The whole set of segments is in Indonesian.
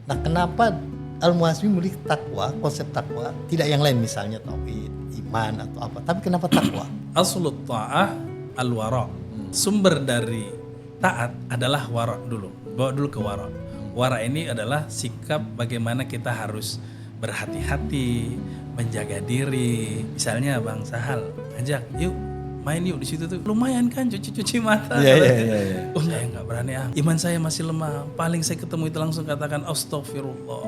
Nah, kenapa Al-Muhasibi memilih takwa, konsep takwa, tidak yang lain misalnya tauhid, iman atau apa, tapi kenapa takwa? Aslut ta'ah al-wara. Sumber dari taat adalah wara dulu. Bawa dulu ke wara. Wara ini adalah sikap bagaimana kita harus berhati-hati, menjaga diri. Misalnya Bang Sahal ajak, yuk main yuk di situ tuh. Lumayan kan cuci mata. Iya. Oh saya nggak berani Iman saya masih lemah. Paling saya ketemu itu langsung katakan astagfirullah.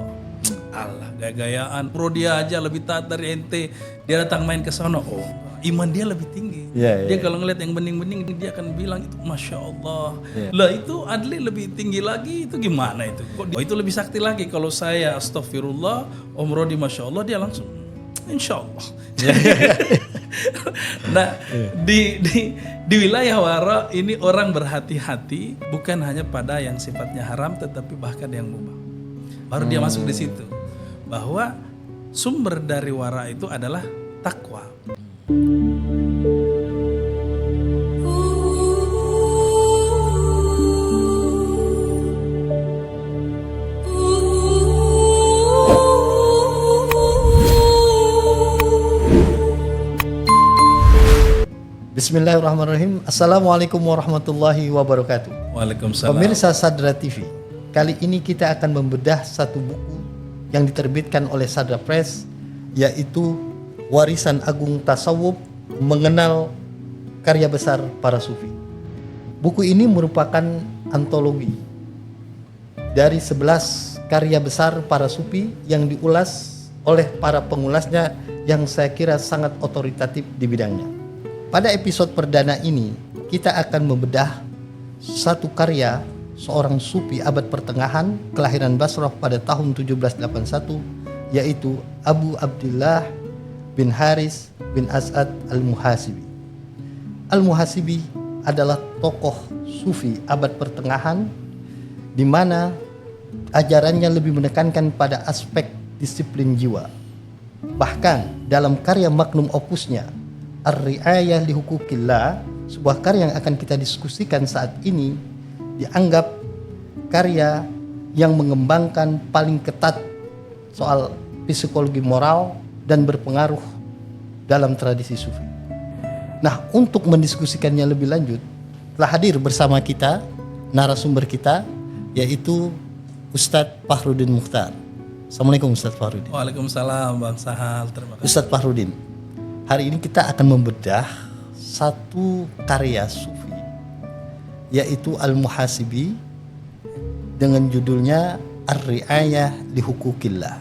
Allah gaya-gayaan. Pro dia aja lebih taat dari ente. Dia datang main ke sono. Oh, iman dia lebih tinggi. Dia kalau ngeliat yang bening-bening dia akan bilang itu masya Allah. Lah itu Adli lebih tinggi lagi, itu gimana itu? Kok itu lebih sakti lagi. Kalau saya astagfirullah, Om Rodi masya Allah, dia langsung insya Allah. Nah di wilayah wara ini orang berhati-hati bukan hanya pada yang sifatnya haram tetapi bahkan yang mubah. Baru dia masuk di situ bahwa sumber dari wara itu adalah takwa. Bismillahirrahmanirrahim. Assalamualaikum warahmatullahi wabarakatuh. Waalaikumsalam. Pemirsa Sadra TV, kali ini kita akan membedah satu buku yang diterbitkan oleh Sadra Press, yaitu Warisan Agung Tasawuf Mengenal Karya Besar Para Sufi. Buku ini merupakan antologi dari 11 karya besar para sufi yang diulas oleh para pengulasnya yang saya kira sangat otoritatif di bidangnya. Pada episode perdana ini, kita akan membedah satu karya seorang sufi abad pertengahan kelahiran Basrah pada tahun 1781, yaitu Abu Abdillah bin Haris bin As'ad Al-Muhasibi. Al-Muhasibi adalah tokoh sufi abad pertengahan di mana ajarannya lebih menekankan pada aspek disiplin jiwa. Bahkan dalam karya magnum opusnya Ar-Ri'ayah li Hukukillah, sebuah karya yang akan kita diskusikan saat ini, dianggap karya yang mengembangkan paling ketat soal psikologi moral dan berpengaruh dalam tradisi sufi. Nah, untuk mendiskusikannya lebih lanjut, telah hadir bersama kita narasumber kita, yaitu Ustadz Fahrudin Mukhtar. Assalamualaikum Ustadz Fahrudin. Waalaikumsalam Bang Sahal, terima kasih. Ustadz Fahrudin, hari ini kita akan membedah satu karya sufi, yaitu Al-Muhasibi, dengan judulnya Ar-Ri'ayah li Hukukillah.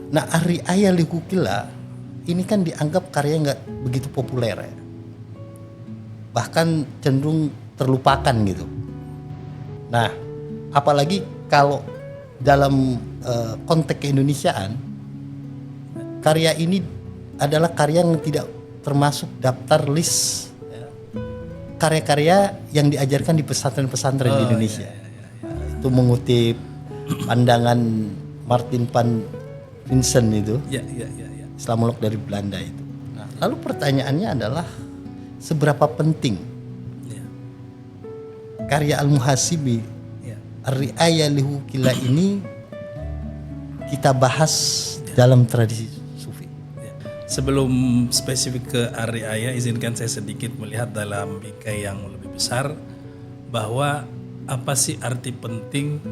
Nah, Ar-Ri'ayah li Hukukillah ini kan dianggap karya nggak begitu populer ya, bahkan cenderung terlupakan gitu. Nah, apalagi kalau dalam konteks keindonesiaan, karya ini adalah karya yang tidak termasuk daftar list karya-karya yang diajarkan di pesantren-pesantren di Indonesia. Itu mengutip pandangan Martin van Vincent itu, Islamolog dari Belanda itu. Nah, lalu pertanyaannya adalah seberapa penting karya Al-Muhasibi Ar-Ri'ayah li Hukukillah ini kita bahas dalam tradisi sufi. Sebelum spesifik ke Ar-Ri'ayah, izinkan saya sedikit melihat dalam bingkai yang lebih besar bahwa apa sih arti penting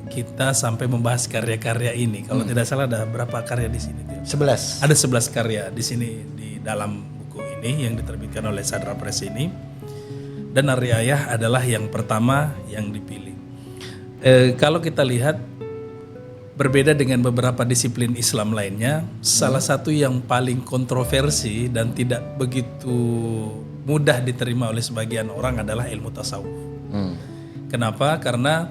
kita sampai membahas karya-karya ini. Kalau tidak salah ada berapa karya di sini? 11. Ada 11 karya di sini di dalam buku ini yang diterbitkan oleh Sadra Press ini. Dan Ar-Ri'ayah adalah yang pertama yang dipilih. Kalau kita lihat berbeda dengan beberapa disiplin Islam lainnya, salah satu yang paling kontroversi dan tidak begitu mudah diterima oleh sebagian orang adalah ilmu tasawuf. Kenapa? Karena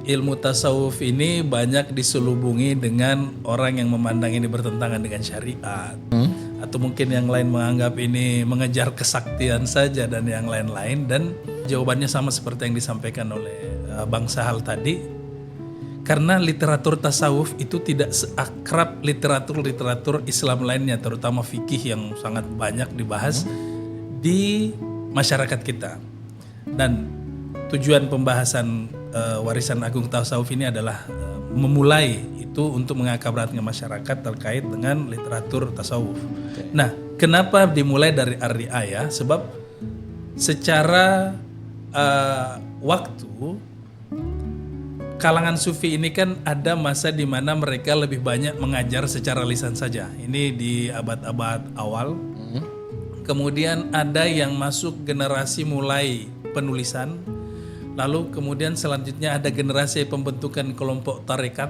ilmu tasawuf ini banyak diselubungi dengan orang yang memandang ini bertentangan dengan syariat. Atau mungkin yang lain menganggap ini mengejar kesaktian saja dan yang lain-lain. Dan jawabannya sama seperti yang disampaikan oleh Bang Sahal tadi. Karena literatur tasawuf itu tidak seakrab literatur Islam lainnya, terutama fikih yang sangat banyak dibahas di masyarakat kita. Dan tujuan pembahasan warisan agung tasawuf ini adalah memulai itu untuk mengakabatkan masyarakat terkait dengan literatur tasawuf. Nah, kenapa dimulai dari Ar-Ri'ayah? Sebab secara waktu kalangan sufi ini kan ada masa di mana mereka lebih banyak mengajar secara lisan saja. Ini di abad-abad awal. Kemudian ada yang masuk generasi mulai penulisan. Lalu kemudian selanjutnya ada generasi pembentukan kelompok tarekat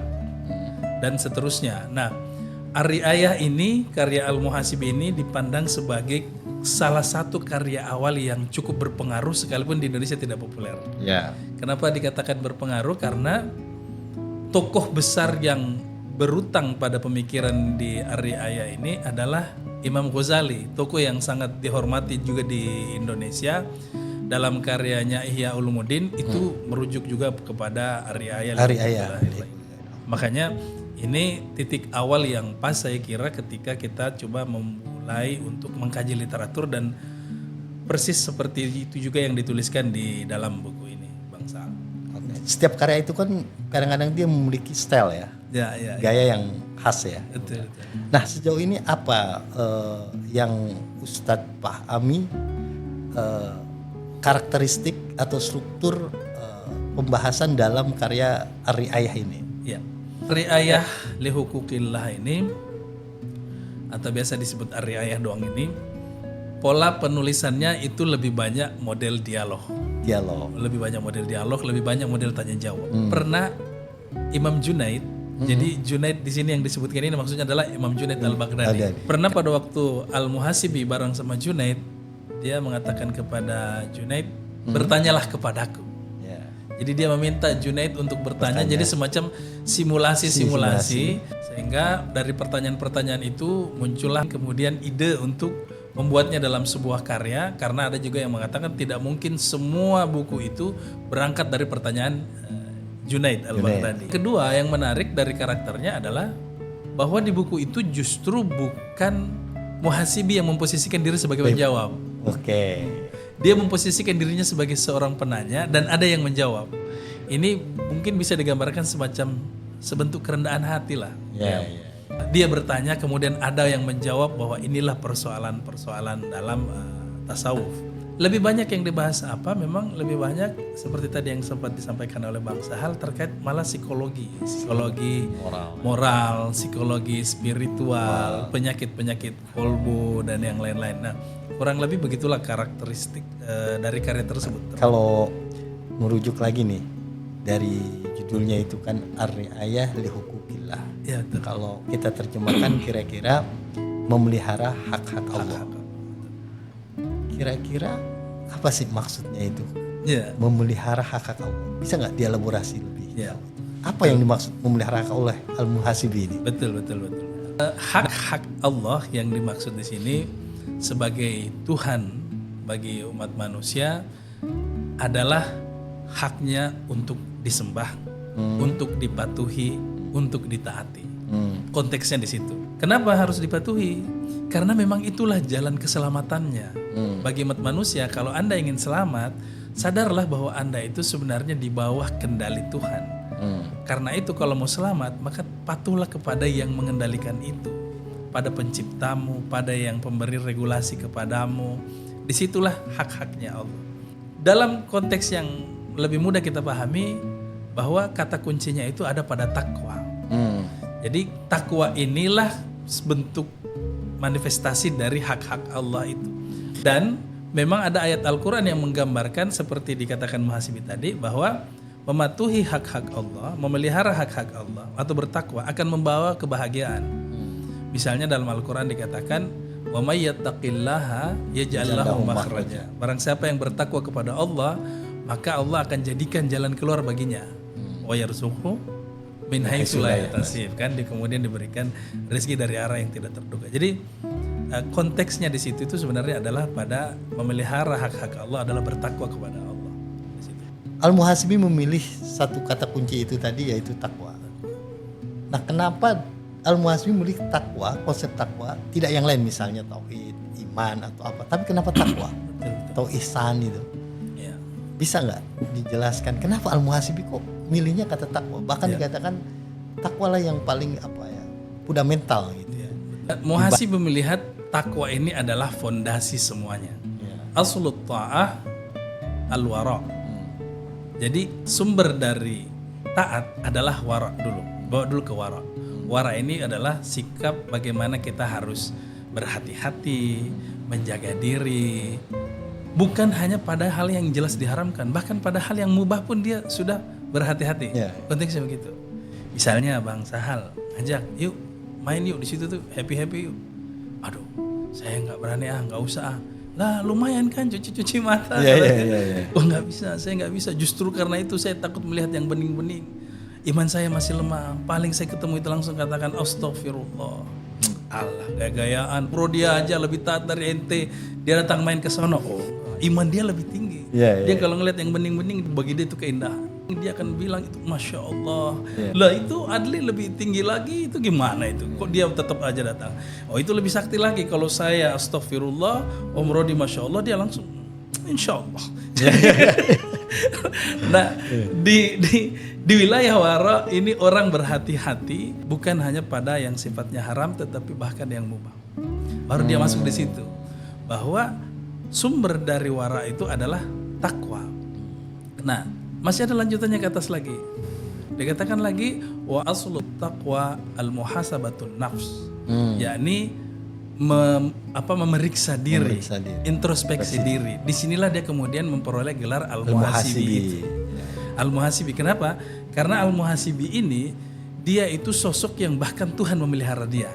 dan seterusnya. Nah, Ar-Ri'ayah ini, karya Al-Muhasibi ini dipandang sebagai salah satu karya awal yang cukup berpengaruh sekalipun di Indonesia tidak populer. Ya. Kenapa dikatakan berpengaruh? Karena tokoh besar yang berutang pada pemikiran di Ar-Ri'ayah ini adalah Imam Ghazali, tokoh yang sangat dihormati juga di Indonesia. Dalam karyanya Ihya Ulumuddin itu merujuk juga kepada Ar-Ri'ayah. Makanya ini titik awal yang pas saya kira ketika kita coba memulai untuk mengkaji literatur, dan persis seperti itu juga yang dituliskan di dalam buku ini, Bang Sal. Setiap karya itu kan kadang-kadang dia memiliki style ya, gaya yang khas ya. Betul. Nah, sejauh ini apa yang Ustadz pahami karakteristik atau struktur pembahasan dalam karya Ar-Ri'ayah ini? Ya, Ri'ayah li hukukillah ini, atau biasa disebut Ar-Ri'ayah doang ini, pola penulisannya itu lebih banyak model dialog. Lebih banyak model dialog, lebih banyak model tanya jawab. Pernah Imam Junaid, jadi Junaid di sini yang disebutkan ini maksudnya adalah Imam Junaid Al-Baghdadi. Pernah pada waktu Al-Muhasibi bareng sama Junaid, dia mengatakan kepada Junaid, bertanyalah kepadaku. Jadi dia meminta Junaid untuk bertanya. Jadi semacam simulasi. Sehingga dari pertanyaan-pertanyaan itu muncullah kemudian ide untuk membuatnya dalam sebuah karya. Karena ada juga yang mengatakan tidak mungkin semua buku itu berangkat dari pertanyaan Junaid Al-Baghdadi. Kedua yang menarik dari karakternya adalah bahwa di buku itu justru bukan Muhasibi yang memposisikan diri sebagai penjawab. Dia memposisikan dirinya sebagai seorang penanya dan ada yang menjawab. Ini mungkin bisa digambarkan semacam sebentuk kerendahan hati lah. Dia bertanya kemudian ada yang menjawab bahwa inilah persoalan-persoalan dalam tasawuf. Lebih banyak yang dibahas apa? Memang lebih banyak seperti tadi yang sempat disampaikan oleh Bang Sahal terkait malah psikologi moral, psikologi spiritual, penyakit-penyakit kolbu dan yang lain-lain. Nah, kurang lebih begitulah karakteristik dari karya tersebut. Kalau merujuk lagi nih dari judulnya itu kan Ar-Ri'ayah li hukukillah. Ya, kalau kita terjemahkan kira-kira memelihara hak-hak Allah. Kira-kira apa sih maksudnya itu? Memelihara hak-hak Allah. Bisa nggak dielaborasi lebih? Apa yang dimaksud memelihara hak Allah Al-Muhasibi ini? Betul. Hak-hak Allah yang dimaksud di sini sebagai Tuhan bagi umat manusia adalah haknya untuk disembah, untuk dipatuhi, untuk ditaati. Konteksnya di situ. Kenapa harus dipatuhi? Karena memang itulah jalan keselamatannya. Bagi umat manusia, kalau Anda ingin selamat, sadarlah bahwa Anda itu sebenarnya di bawah kendali Tuhan. Karena itu kalau mau selamat, maka patuhlah kepada yang mengendalikan itu. Pada penciptamu, pada yang pemberi regulasi kepadamu. Disitulah hak-haknya Allah. Dalam konteks yang lebih mudah kita pahami, bahwa kata kuncinya itu ada pada takwa. Jadi takwa inilah bentuk manifestasi dari hak-hak Allah itu. Dan memang ada ayat Al-Quran yang menggambarkan seperti dikatakan Muhasibi tadi, bahwa mematuhi hak-hak Allah, memelihara hak-hak Allah atau bertakwa akan membawa kebahagiaan. Misalnya dalam Al-Quran dikatakan, wa may yattaqillaha yaj'al lahu makhraja. Barang siapa yang bertakwa kepada Allah, maka Allah akan jadikan jalan keluar baginya. Wa yarzuqhu min haitsu la yahtasib, kan kemudian diberikan rezeki dari arah yang tidak terduga. Jadi konteksnya di situ itu sebenarnya adalah pada memelihara hak-hak Allah adalah bertakwa kepada Allah. Al-Muhasibi memilih satu kata kunci itu tadi, yaitu takwa. Nah, kenapa Al-Muhasibi memilih takwa, konsep takwa, tidak yang lain misalnya tauhid, iman atau apa, tapi kenapa takwa atau ihsan itu? bisa nggak dijelaskan kenapa Al-Muhasibi kok milihnya kata takwa? Bahkan dikatakan takwa lah yang paling fundamental gitu ya. Muhasibi melihat takwa ini adalah fondasi semuanya. Aslut ta'ah al-wara. Jadi sumber dari taat adalah wara dulu. Bawa dulu ke wara. Wara ini adalah sikap bagaimana kita harus berhati-hati, menjaga diri. Bukan hanya pada hal yang jelas diharamkan, bahkan pada hal yang mubah pun dia sudah berhati-hati. Konteksnya begitu. Misalnya Bang Sahal ngajak, yuk main yuk di situ tuh, happy yuk. Aduh, saya nggak berani nggak usah. Lah lumayan kan cuci mata. Oh nggak bisa, saya nggak bisa. Justru karena itu saya takut melihat yang bening-bening. Iman saya masih lemah. Paling saya ketemu itu langsung katakan astagfirullah. Allah gaya-gayaan. Bro dia aja lebih taat dari ente. Dia datang main ke sono. Oh, iman dia lebih tinggi. Dia kalau ngelihat yang bening-bening bagi dia itu keindahan. Dia akan bilang itu Masya Allah. Lah itu Adli lebih tinggi lagi, itu gimana itu? Kok dia tetap aja datang? Oh itu lebih sakti lagi. Kalau saya astagfirullah, Om Rodi Masya Allah, dia langsung Insya Allah. Nah di wilayah wara ini orang berhati-hati bukan hanya pada yang sifatnya haram tetapi bahkan yang mubah. Baru dia masuk di situ bahwa sumber dari wara itu adalah takwa. Nah, masih ada lanjutannya ke atas lagi. Dikatakan lagi wa aslut taqwa al-muhasabatun nafs. Yakni memeriksa diri, introspeksi diri. Disinilah dia kemudian memperoleh gelar al-muhasibi. Al-muhasibi kenapa? Karena al-muhasibi ini dia itu sosok yang bahkan Tuhan memelihara dia.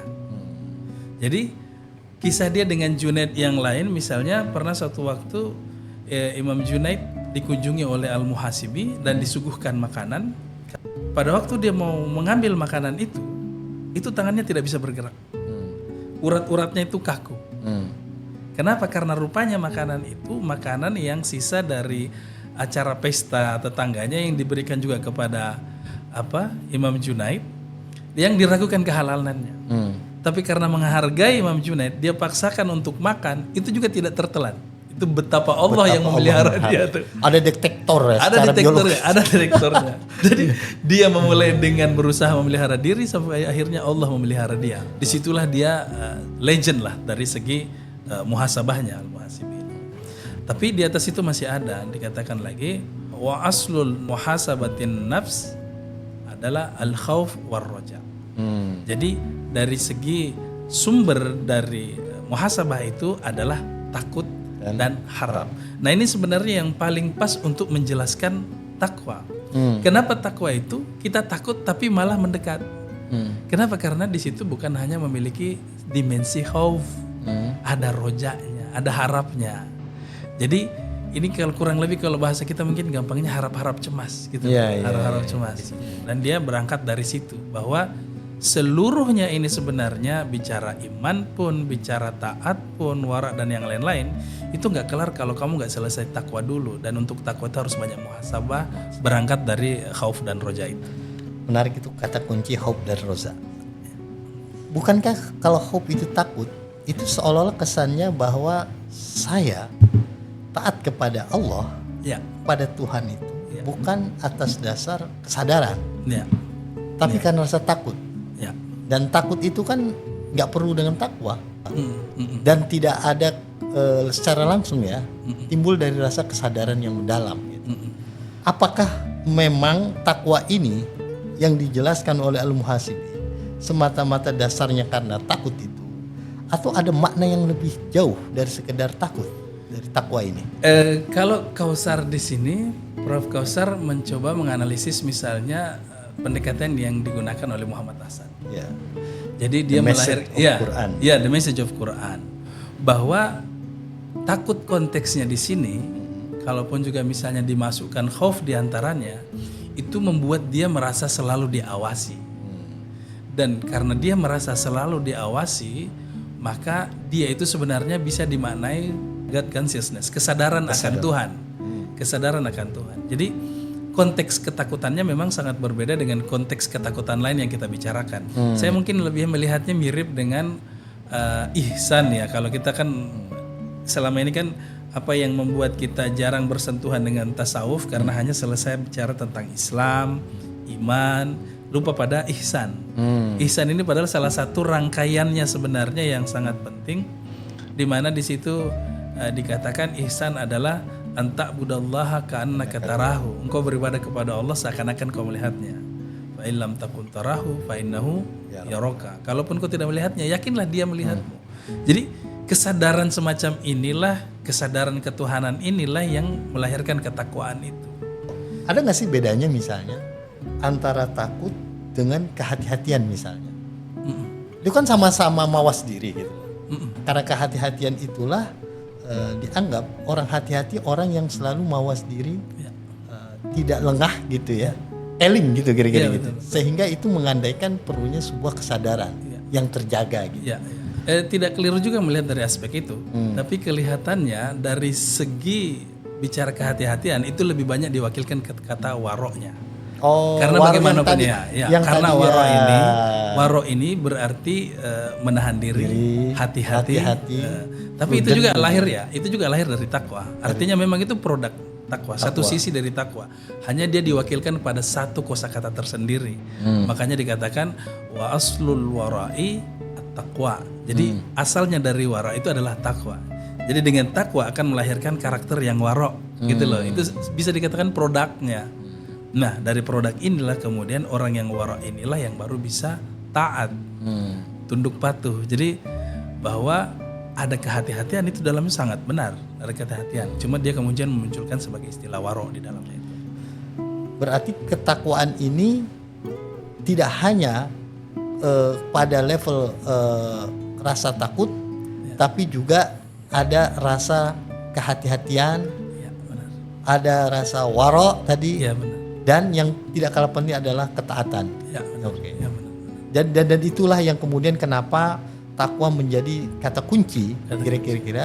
Jadi kisah dia dengan Junaid yang lain, misalnya pernah suatu waktu Imam Junaid dikunjungi oleh al-muhasibi dan disuguhkan makanan. Pada waktu dia mau mengambil makanan itu tangannya tidak bisa bergerak. Urat-uratnya itu kaku. Kenapa? Karena rupanya makanan itu makanan yang sisa dari acara pesta tetangganya yang diberikan juga kepada Imam Junaid yang diragukan kehalalannya. Tapi karena menghargai Imam Junaid, dia paksakan untuk makan, itu juga tidak tertelan. Itu betapa Allah yang memelihara dia tuh. Ada detektor ya. Ada detektornya. Jadi dia memulai dengan berusaha memelihara diri sampai akhirnya Allah memelihara dia. Disitulah dia legend lah dari segi muhasabahnya al-muhasibi. Tapi di atas itu masih ada dikatakan lagi wa aslul muhasabatin nafs adalah al-khauf war roja. Jadi dari segi sumber dari muhasabah itu adalah takut dan harap. Nah ini sebenarnya yang paling pas untuk menjelaskan takwa. Kenapa takwa itu kita takut tapi malah mendekat? Kenapa? Karena di situ bukan hanya memiliki dimensi khauf, ada rojanya, ada harapnya. Jadi ini kalau kurang lebih kalau bahasa kita mungkin gampangnya harap-harap cemas gitu. Harap-harap cemas. Dan dia berangkat dari situ bahwa seluruhnya ini sebenarnya bicara iman pun, bicara taat pun, wara dan yang lain-lain itu nggak kelar kalau kamu nggak selesai takwa dulu. Dan untuk takwa itu harus banyak muhasabah, berangkat dari khauf dan roja itu. Menarik itu kata kunci khauf dan roja. Bukankah kalau khauf itu takut, itu seolah-olah kesannya bahwa saya taat kepada Allah, pada Tuhan itu bukan atas dasar kesadaran, tapi karena rasa takut. Dan takut itu kan nggak perlu dengan takwa dan tidak ada secara langsung timbul dari rasa kesadaran yang mendalam. Gitu. Apakah memang takwa ini yang dijelaskan oleh al-muhasibi semata-mata dasarnya karena takut itu, atau ada makna yang lebih jauh dari sekedar takut dari takwa ini? Kalau Kausar di sini, Prof. Kausar mencoba menganalisis misalnya pendekatan yang digunakan oleh Muhammad Hasan. Jadi dia melahirkan the message of Quran, bahwa takut konteksnya di sini, kalaupun juga misalnya dimasukkan khauf diantaranya, itu membuat dia merasa selalu diawasi. Dan karena dia merasa selalu diawasi, maka dia itu sebenarnya bisa dimaknai God consciousness, kesadaran akan Tuhan. Kesadaran akan Tuhan. Jadi konteks ketakutannya memang sangat berbeda dengan konteks ketakutan lain yang kita bicarakan. Saya mungkin lebih melihatnya mirip dengan ihsan ya. Kalau kita kan selama ini kan apa yang membuat kita jarang bersentuhan dengan tasawuf karena hanya selesai bicara tentang Islam, iman, lupa pada ihsan. Ihsan ini padahal salah satu rangkaiannya sebenarnya yang sangat penting, di mana di situ dikatakan ihsan adalah anta'budallaha ka'annaka tarahu. Engkau beribadah kepada Allah seakan-akan kau melihatnya. Fa in lam takun tarahu fa innahu yaraka. Kalaupun kau tidak melihatnya, yakinlah dia melihatmu. Jadi kesadaran semacam inilah, kesadaran ketuhanan inilah yang melahirkan ketakwaan itu. Ada nggak sih bedanya misalnya antara takut dengan kehati-hatian misalnya? Itu kan sama-sama mawas diri gitu. Karena kehati-hatian itulah dianggap orang hati-hati orang yang selalu mawas diri, tidak lengah gitu ya, eling gitu kira-kira gitu. Sehingga itu mengandaikan perlunya sebuah kesadaran yang terjaga gitu. Tidak keliru juga melihat dari aspek itu, tapi kelihatannya dari segi bicara kehati-hatian itu lebih banyak diwakilkan kata waroknya. Karena bagaimanapun karena waro ini berarti menahan diri, hati-hati. Tapi itu juga lahir itu juga lahir dari takwa. Artinya memang itu produk takwa, satu sisi dari takwa. Hanya dia diwakilkan pada satu kosakata tersendiri. Makanya dikatakan wa aslul warai at-taqwa. Jadi asalnya dari wara itu adalah takwa. Jadi dengan takwa akan melahirkan karakter yang warok gitu loh. Itu bisa dikatakan produknya. Nah, dari produk inilah kemudian orang yang wara inilah yang baru bisa taat, tunduk patuh. Jadi bahwa ada kehati-hatian itu dalamnya sangat benar, ada kehati-hatian. Cuma dia kemudian memunculkan sebagai istilah waro di dalamnya itu. Berarti ketakwaan ini tidak hanya pada level rasa takut, tapi juga ada rasa kehati-hatian, ada rasa waro tadi. Ya, benar. Dan yang tidak kalah penting adalah ketaatan. Ya, benar. Okay. Ya, benar. Dan itulah yang kemudian kenapa takwa menjadi kata kunci kira-kira